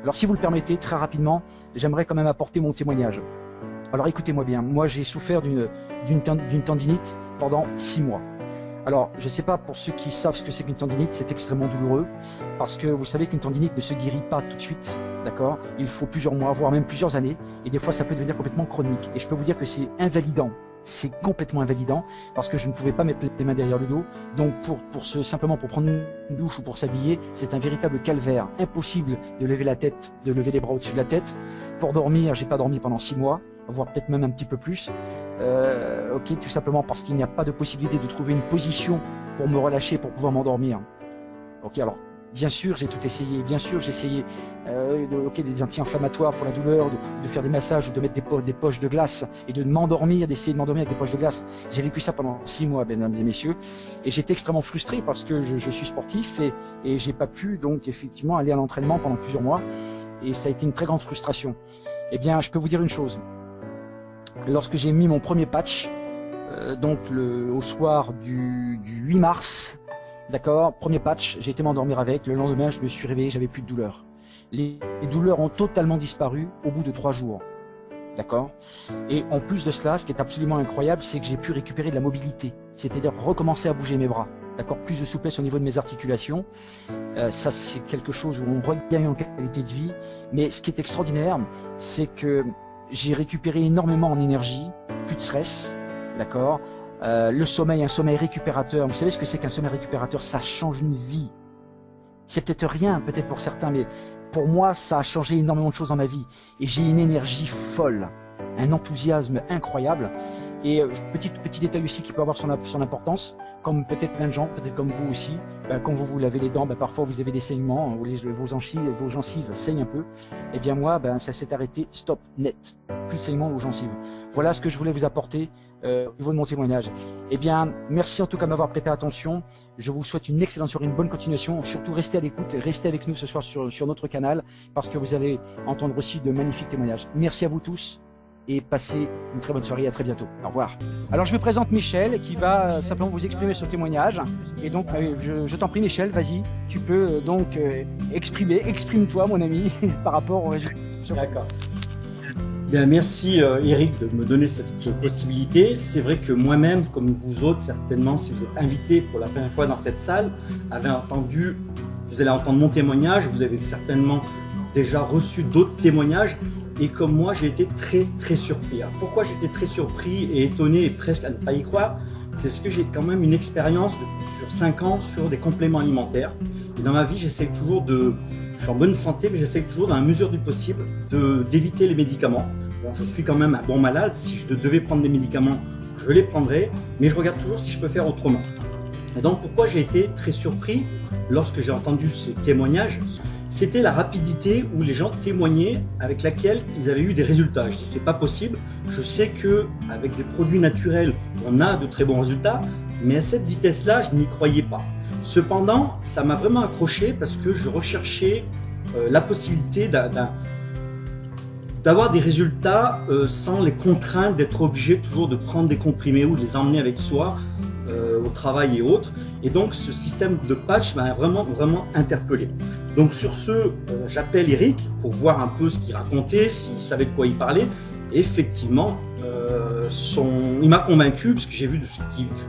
Alors si vous le permettez, très rapidement, j'aimerais quand même apporter mon témoignage. Alors écoutez-moi bien, moi j'ai souffert d'une tendinite pendant 6 mois. Alors, je ne sais pas pour ceux qui savent ce que c'est qu'une tendinite, c'est extrêmement douloureux, parce que vous savez qu'une tendinite ne se guérit pas tout de suite, d'accord? Il faut plusieurs mois, voire même plusieurs années, et des fois ça peut devenir complètement chronique. Et je peux vous dire que c'est invalidant, c'est complètement invalidant, parce que je ne pouvais pas mettre les mains derrière le dos, donc simplement pour prendre une douche ou pour s'habiller, c'est un véritable calvaire, impossible de lever la tête, de lever les bras au-dessus de la tête. Pour dormir, j'ai pas dormi pendant 6 mois, voire peut-être même un petit peu plus. Ok, tout simplement parce qu'il n'y a pas de possibilité de trouver une position pour me relâcher, pour pouvoir m'endormir. Ok, alors bien sûr j'ai tout essayé, bien sûr j'ai essayé des anti-inflammatoires pour la douleur, de faire des massages, de mettre des poches de glace et de m'endormir, d'essayer de m'endormir avec des poches de glace. J'ai vécu ça pendant 6 mois, mesdames et messieurs, et j'étais extrêmement frustré parce que je suis sportif et j'ai pas pu donc effectivement aller à l'entraînement pendant plusieurs mois, et ça a été une très grande frustration. Eh bien, je peux vous dire une chose. Lorsque j'ai mis mon premier patch, au soir du 8 mars, d'accord, premier patch, j'ai été m'endormir avec. Le lendemain, je me suis réveillé, j'avais plus de douleur. Les douleurs ont totalement disparu au bout de 3 jours, d'accord. Et en plus de cela, ce qui est absolument incroyable, c'est que j'ai pu récupérer de la mobilité, c'est-à-dire recommencer à bouger mes bras, d'accord, plus de souplesse au niveau de mes articulations. Ça, c'est quelque chose où on regagne en qualité de vie. Mais ce qui est extraordinaire, c'est que j'ai récupéré énormément en énergie, plus de stress, d'accord. Le sommeil, un sommeil récupérateur. Vous savez ce que c'est qu'un sommeil récupérateur? Ça change une vie. C'est peut-être rien, peut-être pour certains, mais pour moi, ça a changé énormément de choses dans ma vie. Et j'ai une énergie folle, un enthousiasme incroyable. Et petit détail aussi qui peut avoir son importance, comme peut-être plein de gens, peut-être comme vous aussi, quand vous vous lavez les dents, parfois vous avez des saignements, vos gencives saignent un peu. Et bien moi, ça s'est arrêté, stop, net, plus de saignements aux gencives. Voilà ce que je voulais vous apporter au niveau de mon témoignage. Eh bien, merci en tout cas de m'avoir prêté attention. Je vous souhaite une excellente soirée, une bonne continuation. Surtout, restez à l'écoute, restez avec nous ce soir sur notre canal, parce que vous allez entendre aussi de magnifiques témoignages. Merci à vous tous. Et passez une très bonne soirée, à très bientôt. Au revoir. Alors je me présente Michel qui va simplement vous exprimer son témoignage. Et donc je t'en prie Michel, vas-y, tu peux exprime-toi mon ami par rapport au résultat. D'accord. Bien, merci Eric de me donner cette possibilité. C'est vrai que moi-même, comme vous autres, certainement, si vous êtes invités pour la première fois dans cette salle, vous allez entendre mon témoignage, vous avez certainement déjà reçu d'autres témoignages. Et comme moi, j'ai été très surpris. Alors, pourquoi j'étais très surpris et étonné et presque à ne pas y croire? C'est parce que j'ai quand même une expérience sur 5 ans sur des compléments alimentaires. Et dans ma vie, j'essaie toujours je suis en bonne santé, mais j'essaie toujours dans la mesure du possible d'éviter les médicaments. Bon, je suis quand même un bon malade. Si je devais prendre des médicaments, je les prendrais, mais je regarde toujours si je peux faire autrement. Et donc, pourquoi j'ai été très surpris lorsque j'ai entendu ces témoignages? C'était la rapidité où les gens témoignaient avec laquelle ils avaient eu des résultats. Je dis c'est pas possible, je sais qu'avec des produits naturels, on a de très bons résultats, mais à cette vitesse-là, je n'y croyais pas. Cependant, ça m'a vraiment accroché parce que je recherchais la possibilité d'avoir des résultats sans les contraintes d'être obligé toujours de prendre des comprimés ou de les emmener avec soi au travail et autres. Et donc ce système de patch m'a vraiment interpellé. Donc sur ce, j'appelle Eric pour voir un peu ce qu'il racontait, s'il savait de quoi il parlait. Et effectivement, il m'a convaincu, parce que j'ai vu,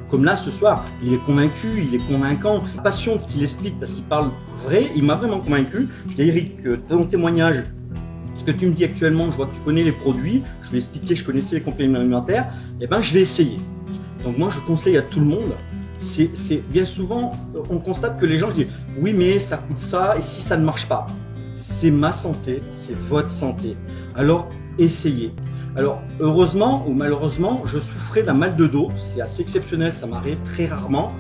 comme là ce soir, il est convaincu, il est convaincant, passion de ce qu'il explique, parce qu'il parle vrai, il m'a vraiment convaincu. Je dis Eric, ton témoignage, ce que tu me dis actuellement, je vois que tu connais les produits, je vais expliquer, je connaissais les compléments alimentaires, et ben je vais essayer. Donc moi je conseille à tout le monde. C'est bien souvent, on constate que les gens disent oui mais ça coûte ça et si ça ne marche pas, c'est ma santé, c'est votre santé, alors essayez. Alors heureusement ou malheureusement je souffrais d'un mal de dos, c'est assez exceptionnel, ça m'arrive très rarement,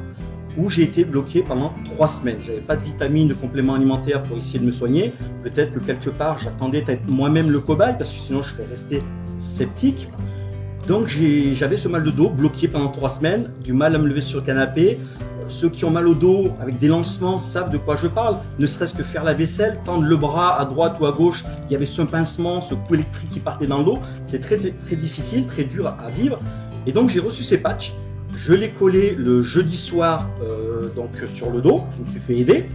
où j'ai été bloqué pendant 3 semaines. J'avais pas de vitamines, de compléments alimentaires pour essayer de me soigner, peut-être que quelque part j'attendais d'être moi-même le cobaye parce que sinon je serais resté sceptique. Donc j'avais ce mal de dos bloqué pendant 3 semaines, du mal à me lever sur le canapé. Ceux qui ont mal au dos avec des lancements savent de quoi je parle, ne serait-ce que faire la vaisselle, tendre le bras à droite ou à gauche, il y avait ce pincement, ce coup électrique qui partait dans le dos. C'est très difficile, très dur à vivre. Et donc j'ai reçu ces patchs, je les collais le jeudi soir sur le dos, je me suis fait aider.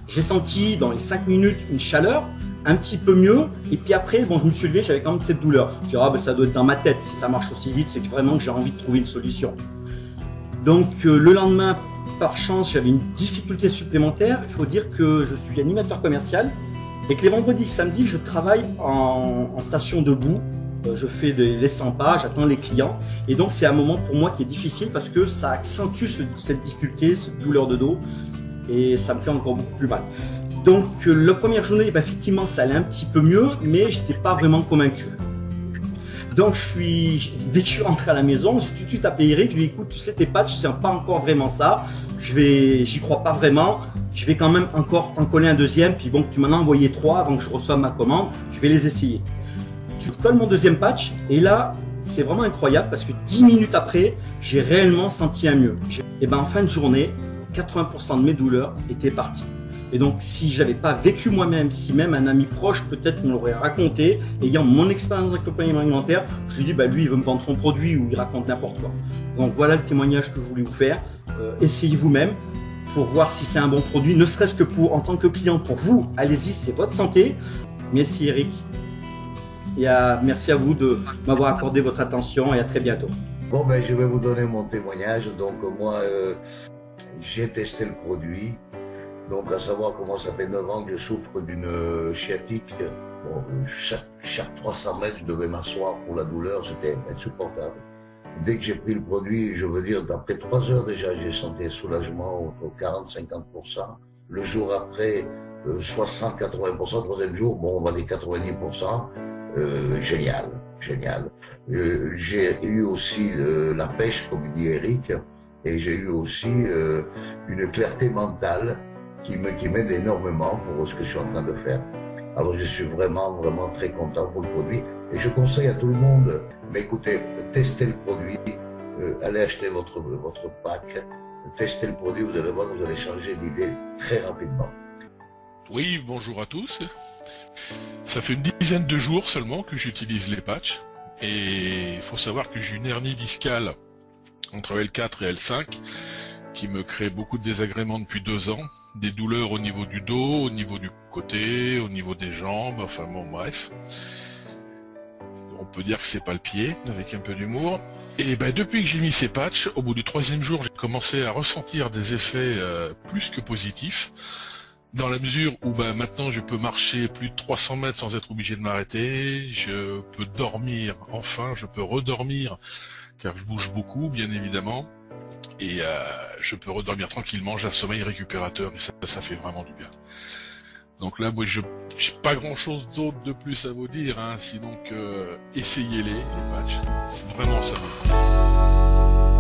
J'ai senti dans les 5 minutes une chaleur, un petit peu mieux. Et puis après, bon, je me suis levé, j'avais quand même cette douleur. Je me suis dit, ah, ben, ça doit être dans ma tête. Si ça marche aussi vite, c'est que vraiment que j'ai envie de trouver une solution. Donc le lendemain, par chance, j'avais une difficulté supplémentaire. Il faut dire que je suis animateur commercial et que les vendredis et samedis, je travaille en station debout. Je fais les 100 pas, j'attends les clients. Et donc c'est un moment pour moi qui est difficile parce que ça accentue cette difficulté, cette douleur de dos. Et ça me fait encore beaucoup plus mal. Donc la première journée, bah, effectivement, ça allait un petit peu mieux, mais je n'étais pas vraiment convaincu. Donc dès que je suis rentré à la maison, j'ai tout de suite appelé Eric, je lui ai dit, écoute, tu sais, tes patchs, c'est pas encore vraiment ça, j'y crois pas vraiment, je vais quand même encore en coller un deuxième, puis bon, tu m'en as envoyé 3 avant que je reçoive ma commande, je vais les essayer. Tu colles mon deuxième patch, et là, c'est vraiment incroyable, parce que 10 minutes après, j'ai réellement senti un mieux. Et ben en fin de journée, 80% de mes douleurs étaient parties. Et donc, si j'avais pas vécu moi-même, si même un ami proche peut-être me l'aurait raconté, ayant mon expérience dans l'accompagnement alimentaire, je lui dis, bah lui, il veut me vendre son produit ou il raconte n'importe quoi. Donc voilà le témoignage que je voulais vous faire. Essayez vous-même pour voir si c'est un bon produit, ne serait-ce que en tant que client, pour vous, allez-y, c'est votre santé. Merci Eric. Et merci à vous de m'avoir accordé votre attention et à très bientôt. Bon, ben, je vais vous donner mon témoignage. Donc moi, j'ai testé le produit. Donc, à savoir comment ça fait 9 ans que je souffre d'une sciatique. Bon, chaque 300 mètres, je devais m'asseoir pour la douleur, c'était insupportable. Dès que j'ai pris le produit, je veux dire, après 3 heures déjà, j'ai senti un soulagement entre 40-50%. Le jour après, 60-80%. Troisième jour, bon, on va dire 90%. Génial, génial. J'ai eu aussi la pêche, comme dit Eric, et j'ai eu aussi une clarté mentale qui m'aide énormément pour ce que je suis en train de faire. Alors je suis vraiment très content pour le produit et je conseille à tout le monde, mais écoutez, testez le produit, allez acheter votre pack, testez le produit, vous allez voir que vous allez changer d'idée très rapidement. Oui, bonjour à tous. Ça fait une dizaine de jours seulement que j'utilise les patchs et il faut savoir que j'ai une hernie discale entre L4 et L5 qui me crée beaucoup de désagréments depuis 2 ans, des douleurs au niveau du dos, au niveau du côté, au niveau des jambes, enfin bon bref. On peut dire que c'est pas le pied, avec un peu d'humour. Et ben depuis que j'ai mis ces patchs, au bout du 3e jour, j'ai commencé à ressentir des effets plus que positifs, dans la mesure où ben, maintenant je peux marcher plus de 300 mètres sans être obligé de m'arrêter, je peux dormir, enfin je peux redormir, car je bouge beaucoup bien évidemment. Et je peux redormir tranquillement, j'ai un sommeil récupérateur et ça fait vraiment du bien. Donc là, moi, j'ai pas grand chose d'autre de plus à vous dire, hein, sinon que essayez-les, les patchs. Vraiment, ça vaut le coup.